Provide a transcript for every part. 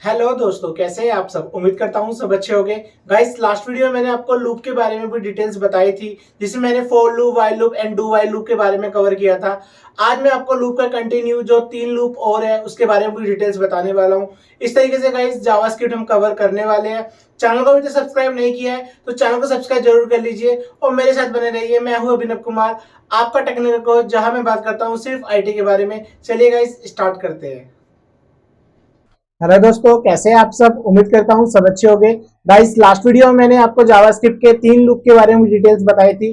Hello दोस्तों, कैसे हैं आप सब। उम्मीद करता हूँ सब अच्छे होंगे। गाइस, लास्ट वीडियो में मैंने आपको लूप के बारे में भी डिटेल्स बताई थी, जिसमें मैंने for loop, while loop and do while loop के बारे में कवर किया था। आज मैं आपको लूप का कंटिन्यू जो 3 लूप और है उसके बारे में भी डिटेल्स बताने वाला हूँ। इस तरीके से गाइस जावास्क्रिप्ट हम कवर करने वाले हैं। चैनल को अभी तक सब्सक्राइब नहीं किया है तो चैनल को सब्सक्राइब जरूर कर लीजिए और मेरे साथ बने रहिए। मैं हूँ अभिनव कुमार, आपका टेक्निकल कोच, जहां मैं बात करता हूँ सिर्फ आईटी के बारे में। चलिए गाइस, स्टार्ट करते हैं। हेलो दोस्तों, कैसे हैं आप सब। उम्मीद करता हूँ सब अच्छे होंगे। गाइस, लास्ट वीडियो में मैंने आपको जावास्क्रिप्ट के 3 लूप के बारे में डिटेल्स बताई थी।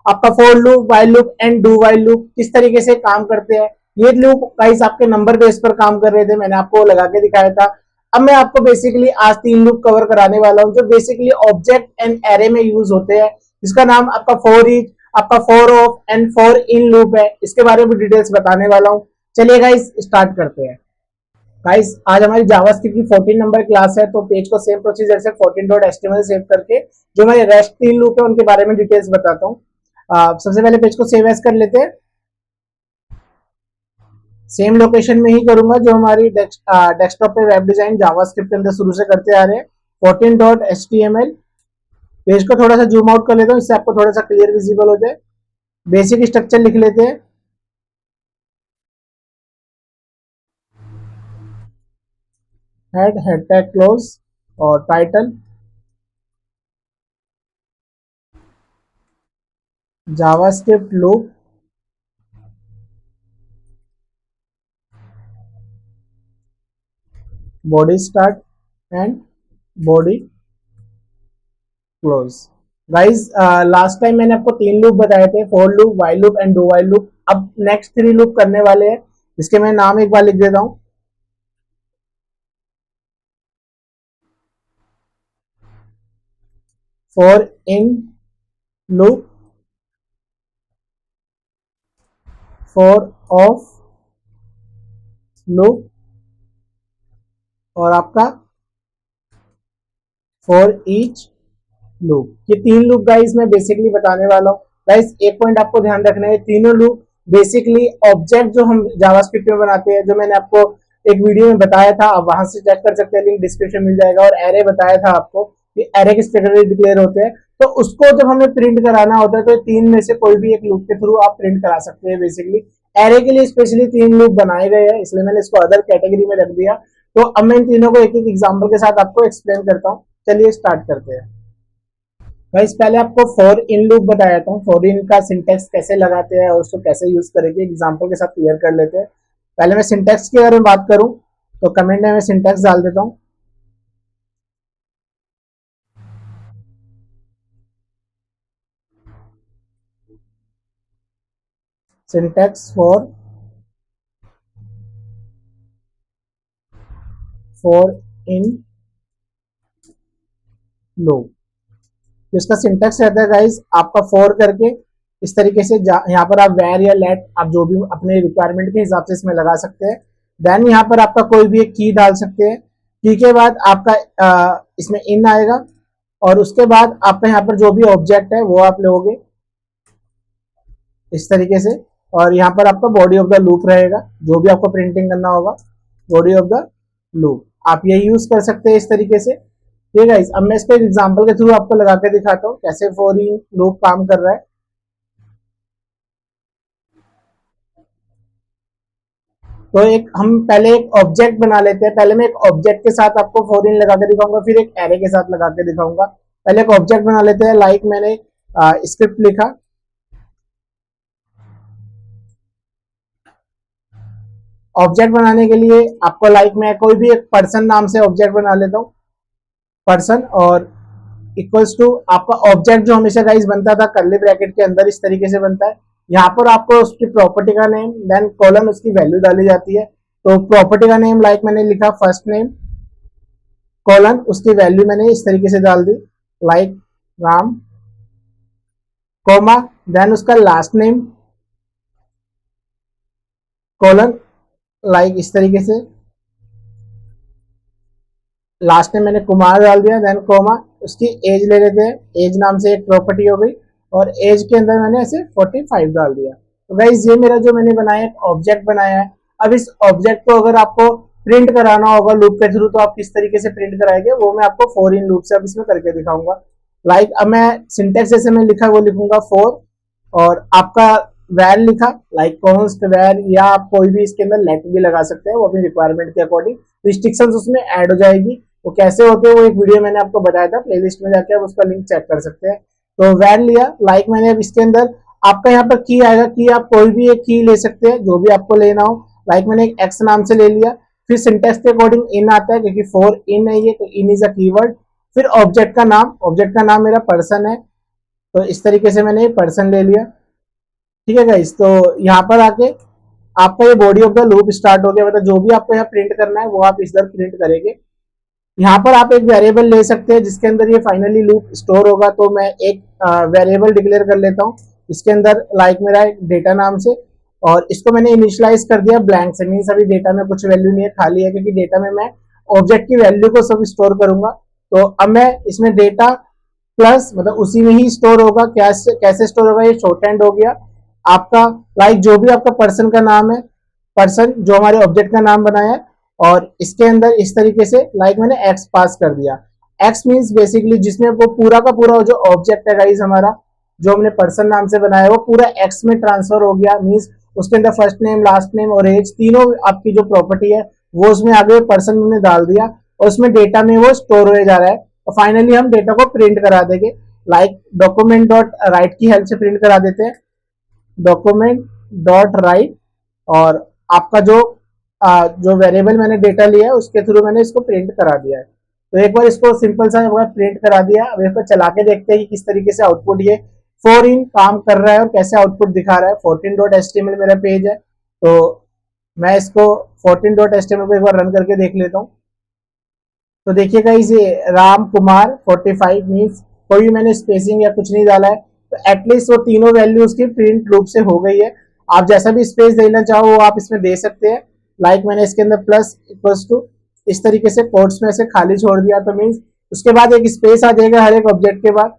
आपका for loop, while loop and do while loop किस तरीके से काम करते हैं। ये लूप गाइस आपके नंबर बेस पर काम कर रहे थे, मैंने आपको लगा के दिखाया था। अब मैं आपको बेसिकली आज 3 लूप कवर कराने वाला हूँ जो बेसिकली ऑब्जेक्ट एंड एरे में यूज होते हैं। इसका नाम आपका फॉर ईच, आपका for of and for in loop है। इसके बारे में डिटेल्स बताने वाला हूँ। चलिए गाइस, स्टार्ट करते हैं। गाइस, आज हमारी जावास्क्रिप्ट की 14 नंबर क्लास है, तो पेज को सेम प्रोसीजर से 14.html सेव करके जो मेरे रेस्ट 3 लूप है उनके बारे में डिटेल्स बताता हूँ। सबसे पहले पेज को सेव एज कर लेते हैं। सेम लोकेशन में ही करूंगा जो हमारी डेस्कटॉप पे वेब डिजाइन जावास्क्रिप्ट के अंदर शुरू से करते आ रहे हैं। 14.html पेज को थोड़ा सा जूम आउट कर लेता हूँ, इससे आपको थोड़ा सा क्लियर विजिबल हो जाए। बेसिक स्ट्रक्चर लिख लेते हैं। हेड टैग क्लोज और title JavaScript loop body start and body close. Guys, last time मैंने आपको 3 लूप बताए थे, for loop, while loop and do while loop. अब नेक्स्ट 3 लूप करने वाले हैं, जिसके मैं नाम एक बार लिख देता हूँ। For in loop, for of loop और आपका फॉर ईच लूप। ये 3 लूप गाइस मैं बेसिकली बताने वाला हूँ। गाइस, एक पॉइंट आपको ध्यान रखना है, तीनों लूप बेसिकली ऑब्जेक्ट जो हम जावास्क्रिप्ट में बनाते हैं, जो मैंने आपको एक वीडियो में बताया था, आप वहां से चेक कर सकते हैं, लिंक डिस्क्रिप्शन मिल जाएगा। और एरे बताया था आपको कि एरे किस तरह डिक्लेयर होते हैं, तो उसको जब हमें प्रिंट कराना होता है तो 3 में से कोई भी एक लूप के थ्रू आप प्रिंट करा सकते हैं। बेसिकली एरे के लिए स्पेशली 3 लूप बनाए गए हैं, इसलिए मैंने इसको अदर कैटेगरी में रख दिया। तो अब मैं इन तीनों को एक एक एग्जाम्पल के साथ आपको एक्सप्लेन करता हूँ। चलिए स्टार्ट करते हैं। गाइस, पहले आपको फॉर इन लूप बताया था, फॉर इन का सिंटेक्स कैसे लगाते हैं और उसको कैसे यूज करेंगे एग्जांपल के साथ क्लियर कर लेते हैं। पहले मैं सिंटेक्स की अगर बात करूं तो कमेंट में मैं सिंटेक्स डाल देता हूं। Syntax for in loop. तो इसका सिंटेक्स रहता है गाइस आपका फॉर करके इस तरीके से, यहाँ पर आप वेर या लेट आप जो भी अपने रिक्वायरमेंट के हिसाब से इसमें लगा सकते हैं। देन यहाँ पर आपका कोई भी एक की डाल सकते हैं। की के बाद आपका इसमें इन आएगा और उसके बाद आपका यहाँ पर जो भी ऑब्जेक्ट है वो आप लोगे इस तरीके से। और यहाँ पर आपका बॉडी ऑफ द लूप रहेगा, जो भी आपको प्रिंटिंग करना होगा बॉडी ऑफ द लूप आप ये यूज कर सकते हैं इस तरीके से। ठीक है, अब मैं इसको एग्जांपल के थ्रू आपको लगा के दिखाता हूँ कैसे फॉर इन लूप काम कर रहा है। तो एक हम पहले एक ऑब्जेक्ट बना लेते हैं। पहले मैं एक ऑब्जेक्ट के साथ आपको फॉर इन लगा के दिखाऊंगा, फिर एक एरे के साथ लगा के दिखाऊंगा। पहले एक ऑब्जेक्ट बना लेते हैं। लाइक मैंने स्क्रिप्ट लिखा। ऑब्जेक्ट बनाने के लिए आपको लाइक मैं कोई भी एक पर्सन नाम से ऑब्जेक्ट बना लेता हूँ, पर्सन, और इक्वल्स टू आपका ऑब्जेक्ट जो हमेशा गाइस बनता था कर्ली ब्रैकेट के अंदर इस तरीके से बनता है। यहाँ पर आपको उसकी प्रॉपर्टी का नेम, देन कॉलन उसकी वैल्यू डाली जाती है। तो प्रॉपर्टी का नेम लाइक मैंने लिखा फर्स्ट नेम, कॉलन उसकी वैल्यू मैंने इस तरीके से डाल दी लाइक राम, कोमा, देन उसका लास्ट नेम, कॉलन लाइक इस तरीके से, लास्ट में मैंने कुमार डाल दिया, देन कोमा उसकी एज ले लेते हैं। एज नाम से एक प्रॉपर्टी हो गई और एज के अंदर मैंने ऐसे 45 डाल दिया। तो गाइज ये मेरा जो मैंने बनाया एक ऑब्जेक्ट बनाया है। अब इस ऑब्जेक्ट को अगर आपको प्रिंट कराना होगा लूप के थ्रू, तो आप किस तरीके से प्रिंट कराएंगे वो मैं आपको फॉर इन लूप से अब इसमें करके दिखाऊंगा। अब मैं सिंटेक्स जैसे मैं लिखा वो लिखूंगा फॉर, और आपका वैर लिखा कॉन्स्ट वैर, या आप कोई भी इसके अंदर लेट भी लगा सकते हैं, वो अपनी रिक्वायरमेंट के अकॉर्डिंग रिस्ट्रिक्शंस उसमें ऐड हो जाएगी। वो कैसे होते हैं वो एक वीडियो मैंने आपको बताया था, प्लेलिस्ट में जाके आप उसका लिंक चेक कर सकते हैं। तो वैर लिया, मैंने अब इसके अंदर आपका यहाँ पर की आएगा, की आप कोई भी एक की ले सकते हैं जो भी आपको लेना हो। मैंने एक एक्स नाम से ले लिया, फिर सिंटेक्स के अकॉर्डिंग इन आता है क्योंकि फॉर इन है ये, तो इन इज अ कीवर्ड। फिर ऑब्जेक्ट का नाम, ऑब्जेक्ट का नाम मेरा पर्सन है, तो इस तरीके से मैंने पर्सन ले लिया। ठीक है गाइस, तो यहाँ पर आके आपका ये body of the loop start हो गया, मतलब जो भी आपको यहाँ प्रिंट करना है वो आप इधर प्रिंट करेंगे। यहाँ पर आप एक वेरिएबल ले सकते हैं जिसके अंदर ये फाइनली लूप स्टोर होगा, तो मैं एक वेरिएबल डिक्लेयर कर लेता हूँ इसके अंदर मेरा एक डेटा नाम से, और इसको मैंने इनिशियलाइज कर दिया ब्लैंक से, मीन्स अभी डेटा में कुछ वैल्यू नहीं है, खाली है, क्योंकि डेटा में मैं ऑब्जेक्ट की वैल्यू को सब स्टोर करूंगा। तो अब मैं इसमें डेटा प्लस मतलब उसी में ही स्टोर होगा, कैसे स्टोर होगा, ये शॉर्ट हैंड हो गया आपका। जो भी आपका पर्सन का नाम है, पर्सन जो हमारे ऑब्जेक्ट का नाम बनाया है, और इसके अंदर इस तरीके से मैंने एक्स पास कर दिया। एक्स मीन्स बेसिकली जिसमें वो पूरा का पूरा जो ऑब्जेक्ट है गाइस हमारा, जो हमने पर्सन नाम से बनाया वो पूरा एक्स में ट्रांसफर हो गया, मीन्स उसके अंदर फर्स्ट नेम लास्ट नेम और एज तीनों आपकी जो प्रॉपर्टी है वो उसमें आगे पर्सन में डाल दिया, और उसमें डेटा में वो स्टोर हो जा रहा है। और फाइनली हम डेटा को प्रिंट करा देंगे, डॉक्यूमेंट डॉट राइट की हेल्प से प्रिंट करा देते हैं, डॉक्यूमेंट डॉट राइट, और आपका जो वेरिएबल मैंने डेटा लिया है उसके थ्रू मैंने इसको प्रिंट करा दिया है। तो एक बार इसको सिंपल सा प्रिंट करा दिया, अब इसको चला के देखते हैं कि किस तरीके से आउटपुट ये फॉर इन काम कर रहा है और कैसे आउटपुट दिखा रहा है। 14.html मेरा पेज है, तो मैं इसको 14.html को एक बार रन करके देख लेता हूँ। तो देखिएगा इसे राम कुमार 45 मीन्स कोई भी मैंने स्पेसिंग या कुछ नहीं डाला है, तो एटलीस्ट वो तीनों वैल्यू उसकी प्रिंट लूप से हो गई है। आप जैसा भी स्पेस देना चाहो वो आप इसमें दे सकते हैं। मैंने इसके अंदर प्लस इक्वल्स टू इस तरीके से कोट्स में से खाली छोड़ दिया, तो मीन्स उसके बाद एक स्पेस आ जाएगा हर एक ऑब्जेक्ट के बाद,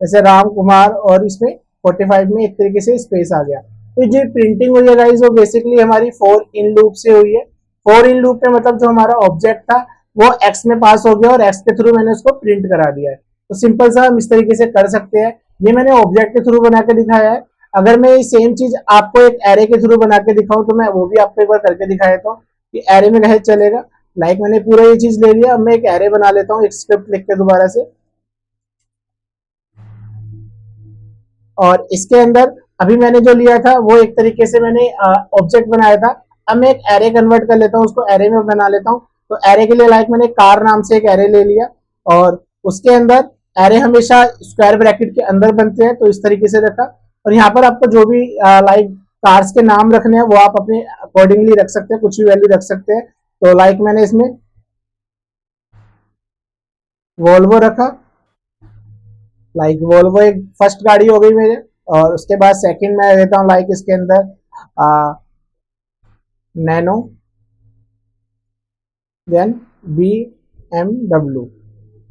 जैसे राम कुमार, और इसमें 45 में एक तरीके से स्पेस आ गया। तो जो प्रिंटिंग हुई है गाइस वो बेसिकली हमारी फॉर इन लूप से हुई है। फॉर इन लूप में मतलब जो हमारा ऑब्जेक्ट था वो एक्स में पास हो गया और एक्स के थ्रू मैंने उसको प्रिंट करा दिया है। तो सिंपल सा हम इस तरीके से कर सकते हैं। ये मैंने ऑब्जेक्ट के थ्रू बना के दिखाया है। अगर मैं ये सेम चीज आपको एक एरे के थ्रू बना के दिखाऊं तो मैं वो भी आपको एक बार करके दिखाया था कि एरे में कैसे चलेगा। मैंने पूरा ये चीज ले लिया, अब मैं एक एरे बना लेता हूँ एक स्क्रिप्ट लिख के दोबारा से, और इसके अंदर अभी मैंने जो लिया था वो एक तरीके से मैंने ऑब्जेक्ट बनाया था। अब मैं एक एरे कन्वर्ट कर लेता हूँ, उसको एरे में बना लेता हूँ। तो एरे के लिए मैंने कार नाम से एक एरे ले लिया, और उसके अंदर एरे हमेशा स्क्वायर ब्रैकेट के अंदर बनते हैं, तो इस तरीके से रखा। और यहाँ पर आपको जो भी कार्स के नाम रखने हैं वो आप अपने अकॉर्डिंगली रख सकते हैं, कुछ भी वैल्यू रख सकते हैं। तो मैंने इसमें वोल्वो रखा, वोल्वो एक फर्स्ट गाड़ी हो गई मेरे, और उसके बाद सेकंड मैं देता हूँ इसके अंदर नैनो, देन BMW।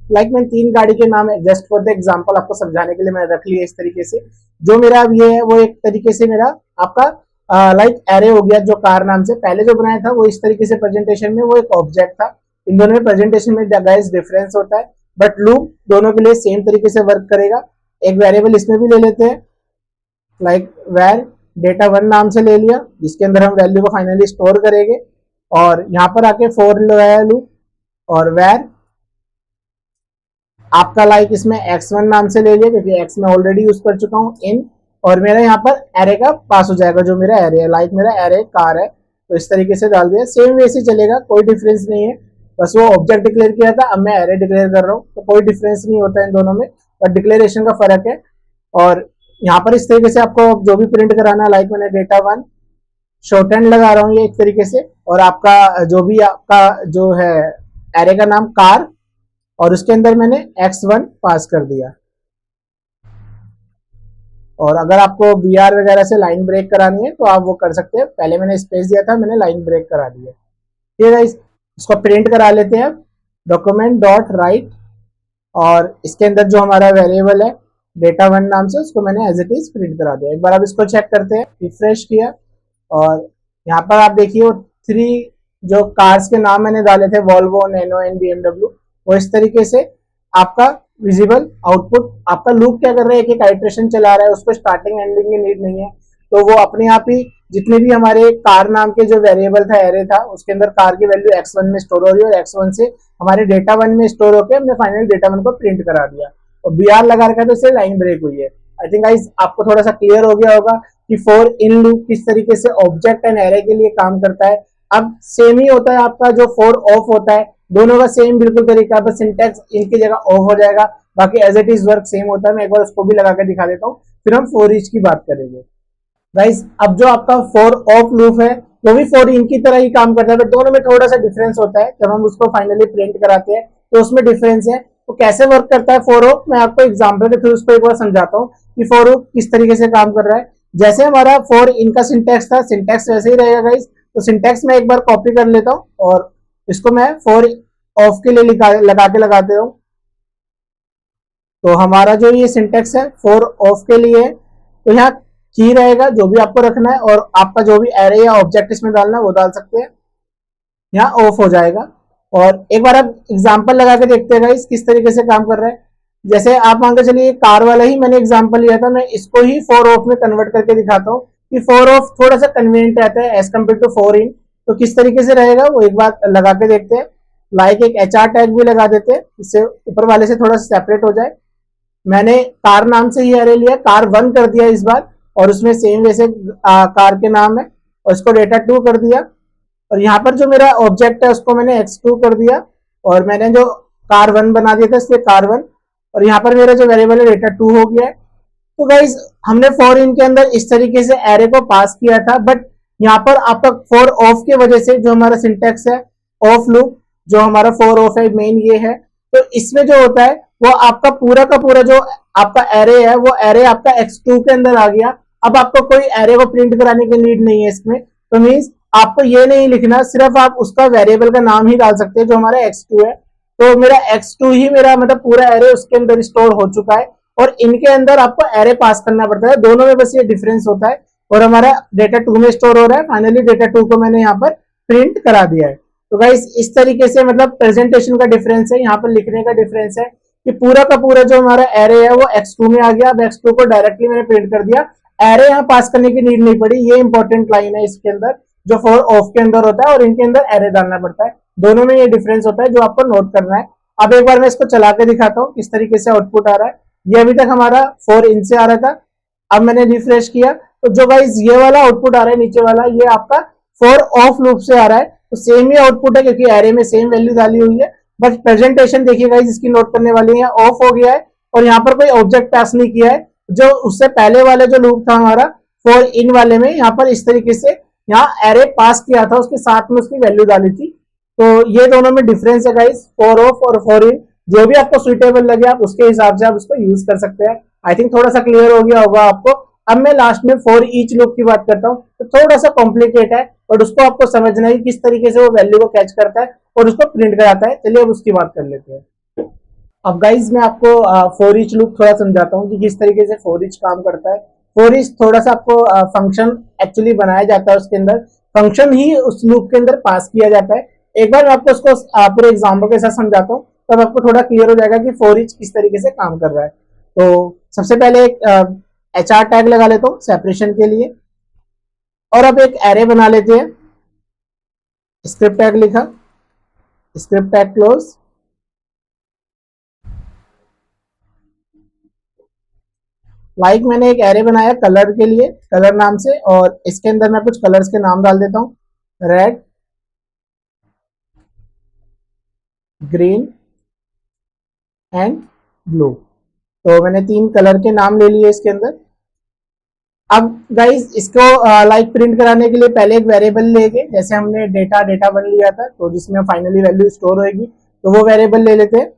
मैंने तीन गाड़ी के नाम है जस्ट फॉर द एग्जांपल आपको समझाने के लिए मैंने रख लिया इस तरीके से। जो मेरा अब ये है वो एक तरीके से मेरा आपका एरे हो गया। जो कार नाम से पहले जो बनाया था वो इस तरीके से प्रेजेंटेशन में वो एक ऑब्जेक्ट था। इन दोनों में प्रेजेंटेशन में गाइस डिफरेंस होता है, बट लूप दोनों के लिए सेम तरीके से वर्क करेगा। एक वेरिएबल इसमें भी ले लेते हैं, वैर डेटा वन नाम से ले लिया, जिसके अंदर हम वैल्यू को फाइनली स्टोर करेंगे। और यहाँ पर आके फॉर लगाया लूप, और वैर आपका इसमें x1 नाम से ले लिया क्योंकि x मैं ऑलरेडी यूज कर चुका हूँ इन, और मेरा यहाँ पर एरे का पास हो जाएगा जो मेरा एरे है। मेरा एरे कार है, तो इस तरीके से डाल दिया। सेम वे से चलेगा, कोई डिफरेंस नहीं है, बस वो ऑब्जेक्ट डिक्लेयर किया था, अब मैं एरे डिक्लेयर कर रहा हूँ, तो कोई डिफरेंस नहीं होता है इन दोनों में, बट डिक्लेरेशन का फर्क है। और यहाँ पर इस तरीके से आपको जो भी प्रिंट कराना है, मैंने डेटा वन शॉर्ट हैंड लगा रहा हूँ ये एक तरीके से, और आपका जो भी आपका जो है एरे का नाम कार, और उसके अंदर मैंने x1 पास कर दिया। और अगर आपको BR वगैरह से लाइन ब्रेक करानी है तो आप वो कर सकते हैं, पहले मैंने स्पेस दिया था, मैंने लाइन ब्रेक करा दिया। ठीक है, इसको प्रिंट करा लेते हैं डॉक्यूमेंट डॉट राइट, और इसके अंदर जो हमारा वेरिएबल है डेटा वन नाम से, उसको मैंने एज इट इज प्रिंट करा दिया। एक बार आप इसको चेक करते हैं, रिफ्रेश किया, और यहाँ पर आप देखिए 3 जो कार्स के नाम मैंने डाले थे वॉल्वो, नैनो एंड BMW, वो इस तरीके से आपका विजिबल आउटपुट। आपका लूप क्या कर रहा है, एक एक आइट्रेशन चला रहा है, उसको स्टार्टिंग एंडिंग की नीड नहीं है, तो वो अपने आप ही जितने भी हमारे कार नाम के जो वेरिएबल था, एरे था, उसके अंदर कार की वैल्यू x1 में स्टोर हो रही है और x1 से हमारे डेटा 1 में स्टोर होकर हमने फाइनल डेटा 1 को प्रिंट करा दिया और BR लगा रखा है, तो इससे लाइन ब्रेक हुई है। आई थिंक गाइस आपको थोड़ा सा क्लियर हो गया होगा कि फॉर इन लूप किस तरीके से ऑब्जेक्ट एंड एरे के लिए काम करता है। अब सेम ही होता है आपका जो फॉर ऑफ होता है, दोनों का सेम बिल्कुल तरीका, बस सिंटैक्स इनकी जगह ऑफ हो जाएगा, बाकी as it is work same होता है। मैं एक बार उसको भी लगा के दिखा देता हूँ, फिर हम फॉर ईच की बात करेंगे। गाइस अब जो आपका फॉर ऑफ लूप है वो भी फॉर इन की तरह ही काम करता है, बट दोनों में थोड़ा सा डिफरेंस होता है। जब हम उसको फाइनली प्रिंट कराते हैं तो उसमें डिफरेंस है। तो कैसे वर्क करता है फॉर ऑफ, मैं आपको एग्जांपल के थ्रू उसको एक बार समझाता हूँ कि फॉर ऑफ किस तरीके से काम कर रहा है। जैसे हमारा फॉर इन का सिंटैक्स था, सिंटैक्स वैसे ही रहेगा गाइस। तो सिंटैक्स में एक बार कॉपी कर लेता हूँ और इसको मैं फॉर ऑफ के लिए लगा के लगाते हूँ। तो हमारा जो ये सिंटैक्स है फॉर ऑफ के लिए, तो यहाँ की रहेगा जो भी आपको रखना है और आपका जो भी एरे या ऑब्जेक्ट इसमें डालना है वो डाल सकते हैं, यहाँ ऑफ हो जाएगा। और एक बार आप एग्जांपल लगा के देखते हैं गाइस किस तरीके से काम कर रहा है। जैसे आप मान के चलिए कार वाला ही मैंने एग्जांपल लिया था, मैं इसको ही फॉर ऑफ में कन्वर्ट करके दिखाता हूँ कि फॉर ऑफ थोड़ा सा कन्वीनियंट रहता है as compare to for in. तो किस तरीके से रहेगा वो एक बार लगा के देखते हैं। लाइक एक HR टैग भी लगा देते हैं, इससे ऊपर वाले से थोड़ा सेपरेट हो जाए। मैंने कार नाम से ही एरे लिया, कार 1 कर दिया इस बार, और उसमें सेम वैसे कार के नाम है और इसको डेटा 2 कर दिया। और यहाँ पर जो मेरा ऑब्जेक्ट है उसको मैंने x2 कर दिया और मैंने जो कार 1 बना दिया था इसलिए कार 1, और यहाँ पर मेरा जो वेरिएबल है डेटा 2 हो गया है। तो गाइज हमने फॉर इन के अंदर इस तरीके से एरे को पास किया था, बट यहाँ पर आपका फॉर ऑफ के वजह से जो हमारा सिंटेक्स है ऑफ लूप, जो हमारा फॉर ऑफ है मेन ये है, तो इसमें जो होता है वो आपका पूरा का पूरा जो आपका एरे है वो एरे आपका x2 के अंदर आ गया। अब आपको कोई एरे को प्रिंट कराने की नीड नहीं है इसमें, तो मीन्स आपको ये नहीं लिखना, सिर्फ आप उसका वेरिएबल का नाम ही डाल सकते हैं जो हमारा x2 है। तो मेरा x2 ही मेरा मतलब पूरा एरे उसके अंदर स्टोर हो चुका है और इनके अंदर आपको एरे पास करना पड़ता है, दोनों में बस ये डिफरेंस होता है। और हमारा डेटा 2 में स्टोर हो रहा है, फाइनली डेटा 2 को मैंने यहाँ पर प्रिंट करा दिया है। तो गाइस इस तरीके से मतलब प्रेजेंटेशन का डिफरेंस है, यहाँ पर लिखने का डिफरेंस है कि पूरा का पूरा जो हमारा एरे है वो x2 में आ गया। अब x2 को डायरेक्टली मैंने प्रिंट कर दिया, एरे यहाँ पास करने की नीड नहीं पड़ी। ये इंपॉर्टेंट लाइन है इसके अंदर जो फॉर ऑफ के अंदर होता है और इनके अंदर एरे डालना पड़ता है, दोनों में ये डिफरेंस होता है जो आपको नोट करना है। अब एक बार मैं इसको चला के दिखाता हूँ किस तरीके से आउटपुट आ रहा है। ये अभी तक हमारा फॉर इन से आ रहा था, अब मैंने रिफ्रेश किया तो जो गाइस ये वाला आउटपुट आ रहा है नीचे वाला, ये आपका फॉर ऑफ लूप से आ रहा है। तो सेम ही आउटपुट है क्योंकि एरे में सेम वैल्यू डाली हुई है, बट प्रेजेंटेशन देखिए गाइस इसकी नोट करने वाली है, ऑफ हो गया है और यहाँ पर कोई ऑब्जेक्ट पास नहीं किया है। जो उससे पहले वाले जो लूप था हमारा फॉर इन वाले में, यहाँ पर इस तरीके से यहाँ एरे पास किया था, उसके साथ में उसकी वैल्यू डाली थी। तो ये दोनों में डिफरेंस है गाइस, फॉर ऑफ और फॉर इन। जो भी आपको सुइटेबल लगे आप उसके हिसाब से आप उसको यूज कर सकते हैं। आई थिंक थोड़ा सा क्लियर हो गया होगा आपको। अब मैं लास्ट में फॉर ईच लूप की बात करता हूँ, तो थोड़ा सा कॉम्प्लिकेट है और उसको आपको समझना है किस तरीके से वो वैल्यू को कैच करता है और उसको प्रिंट कराता है। चलिए अब उसकी बात कर लेते हैं। अब गाइज मैं आपको फॉर ईच लूप थोड़ा समझाता हूँ कि किस तरीके से फॉर ईच काम करता है। फॉर ईच थोड़ा सा आपको फंक्शन एक्चुअली बनाया जाता है, उसके अंदर फंक्शन ही उस लूप के अंदर पास किया जाता है। एक बार मैं आपको उसको पूरे एग्जाम्पल के साथ समझाता हूँ, तब आपको थोड़ा क्लियर हो जाएगा कि फॉर ईच किस तरीके से काम कर रहा है। तो सबसे पहले एक HR टैग लगा लेता हूँ सेपरेशन के लिए, और अब एक एरे बना लेते हैं। स्क्रिप्ट टैग लिखा, स्क्रिप्ट टैग क्लोज। लाइक मैंने एक एरे बनाया कलर के लिए, कलर नाम से, और इसके अंदर मैं कुछ कलर्स के नाम डाल देता हूँ, रेड, ग्रीन एंड ब्लू। तो मैंने 3 कलर के नाम ले लिए इसके अंदर। अब गाइज इसको लाइक प्रिंट कराने के लिए पहले एक वेरिएबल लेंगे, जैसे हमने डेटा 1 लिया था तो जिसमें फाइनली वैल्यू स्टोर होगी, तो वो वेरिएबल ले लेते हैं।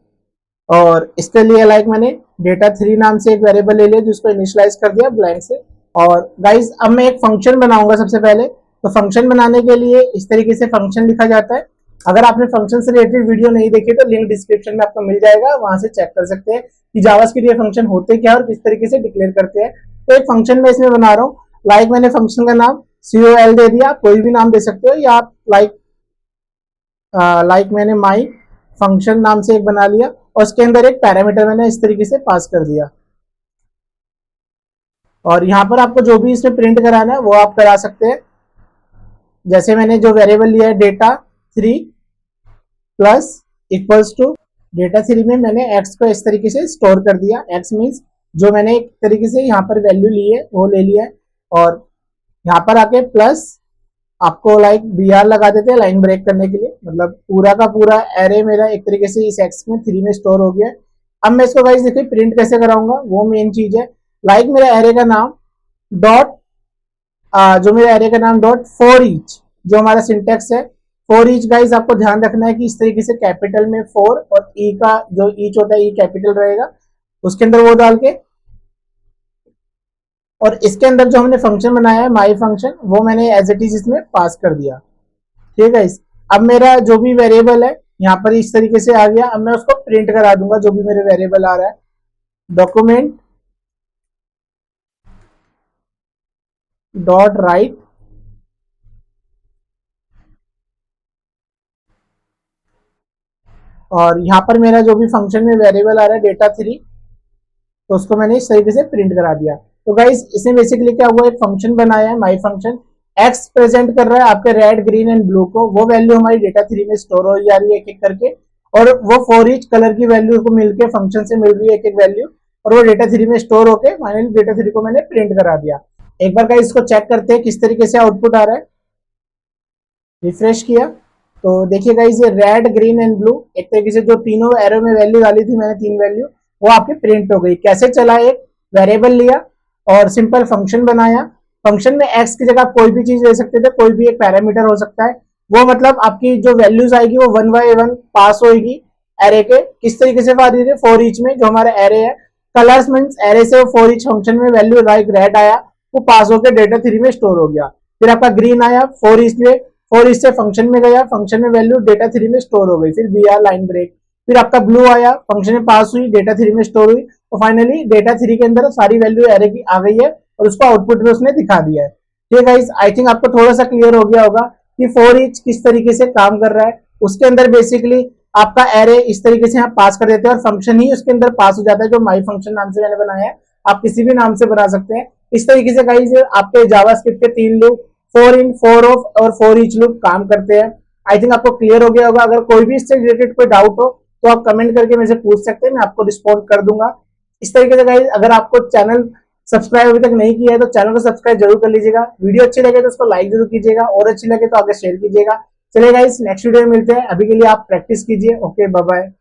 और इसके लिए लाइक मैंने डेटा 3 नाम से एक वेरिएबल ले लिया जिसको इनिशियलाइज कर दिया ब्लैंक से। और गाइज अब मैं एक फंक्शन बनाऊंगा सबसे पहले। तो फंक्शन बनाने के लिए इस तरीके से फंक्शन लिखा जाता है। अगर आपने फंक्शन से रिलेटेड वीडियो नहीं देखी तो लिंक डिस्क्रिप्शन में आपको मिल जाएगा, वहां से चेक कर सकते हैं कि जावास्क्रिप्ट ये फंक्शन होते क्या और किस तरीके से डिक्लेयर करते हैं। तो एक फंक्शन में इसमें बना रहा हूँ। लाइक मैंने फंक्शन का नाम COL दे दिया, कोई भी नाम दे सकते हो, या आप लाइक लाइक मैंने माई फंक्शन नाम से एक बना लिया और उसके अंदर एक पैरामीटर मैंने इस तरीके से पास कर दिया। और यहाँ पर आपको जो भी इसमें प्रिंट कराना है वो आप करा सकते हैं। जैसे मैंने जो वेरिएबल लिया है data 3 plus equals to data 3 में मैंने x को इस तरीके से स्टोर कर दिया। x मीन्स जो मैंने एक तरीके से यहाँ पर वैल्यू ली है वो ले लिया है। और यहाँ पर आके प्लस आपको लाइक br लगा देते हैं लाइन ब्रेक करने के लिए, मतलब पूरा का पूरा एरे मेरा एक तरीके से इस x में 3 में स्टोर हो गया है। अब मैं इसको गाइस देखिए प्रिंट कैसे कराऊंगा, वो मेन चीज है। लाइक मेरा एरे का नाम डॉट जो मेरा एरे का नाम डॉट फॉर ईच, जो हमारा सिंटेक्स है फॉर ईच गाइस आपको ध्यान रखना है कि इस तरीके से कैपिटल में फोर और ई का जो ईच होता है ई कैपिटल रहेगा, उसके अंदर वो डाल के और इसके अंदर जो हमने फंक्शन बनाया है माई फंक्शन वो मैंने एज इट इज इसमें पास कर दिया। ठीक है। अब मेरा जो भी वेरिएबल है यहाँ पर इस तरीके से आ गया। अब मैं उसको प्रिंट करा दूंगा जो भी मेरे वेरिएबल आ रहा है। डॉक्यूमेंट डॉट राइट और यहाँ पर मेरा जो भी फंक्शन में वेरिएबल आ रहा है डेटा 3, तो उसको मैंने इस तरीके से प्रिंट करा दिया। तो गाइस इसमें बेसिकली क्या हुआ, एक फंक्शन बनाया है माई फंक्शन, एक्स प्रेजेंट कर रहा है आपके रेड ग्रीन एंड ब्लू को, वो वैल्यू हमारी डेटा 3 में स्टोर हो जा रही है एक एक करके, और वो फॉर ईच कलर की वैल्यू को मिलकर फंक्शन से मिल रही है एक एक वैल्यू, और वो डेटा 3 में स्टोर होकर फाइनली डेटा 3 को मैंने प्रिंट करा दिया। एक बार गाइस इसको चेक करते हैं किस तरीके से आउटपुट आ रहा है। रिफ्रेश किया तो देखिए गाइस ये रेड ग्रीन एंड ब्लू एक तरीके से जो तीनों एरो में वैल्यू डाली थी मैंने, तीन वैल्यू, वो आपके प्रिंट हो गई। कैसे चला, एक वेरिएबल लिया और सिंपल फंक्शन बनाया। फंक्शन में एक्स की जगह कोई भी चीज ले सकते थे, कोई भी एक पैरामीटर हो सकता है, वो मतलब आपकी जो वैल्यूज आएगी वो 1 बाय 1 पास होगी एरे के। किस तरीके से बात है फॉर ईच में जो हमारा एरे है, कलर्स मीन्स एरे से फॉर ईच फंक्शन में वैल्यू लाइक रेड आया, वो पास होकर डेटा 3 में स्टोर हो गया। फिर आपका ग्रीन आया फॉर ईच में, फॉर ईच से फंक्शन में गया, फंक्शन में वैल्यू डेटा 3 में स्टोर हो गई, फिर br लाइन ब्रेक। फिर आपका ब्लू आया, फंक्शन में पास हुई, डेटा 3 में स्टोर हुई, तो फाइनली डेटा 3 के अंदर सारी वैल्यू एरे की आ गई है और उसको आउटपुट में उसने दिखा दिया है। ठीक है, आई थिंक आपको थोड़ा सा क्लियर हो गया होगा कि फॉर ईच किस तरीके से काम कर रहा है। उसके अंदर बेसिकली आपका एरे इस तरीके से आप पास कर देते हैं और फंक्शन ही उसके अंदर पास हो जाता है, जो माई फंक्शन नाम से मैंने बनाया है, आप किसी भी नाम से बना सकते हैं। इस तरीके से गाइस आपके जावास्क्रिप्ट के तीन loop for in, for of और फॉर ईच लूप काम करते हैं। आई थिंक आपको क्लियर हो गया होगा। अगर कोई भी इससे रिलेटेड कोई डाउट हो तो आप कमेंट करके मेरे से पूछ सकते हैं, मैं आपको रिस्पॉन्ड कर दूंगा। इस तरीके से गाइस अगर आपको चैनल सब्सक्राइब अभी तक नहीं किया है तो चैनल को सब्सक्राइब जरूर कर लीजिएगा। वीडियो अच्छी लगे तो उसको लाइक जरूर कीजिएगा और अच्छी लगे तो आगे शेयर कीजिएगा। चलिए गाइस नेक्स्ट वीडियो में मिलते हैं, अभी के लिए आप प्रैक्टिस कीजिए। Okay bye bye.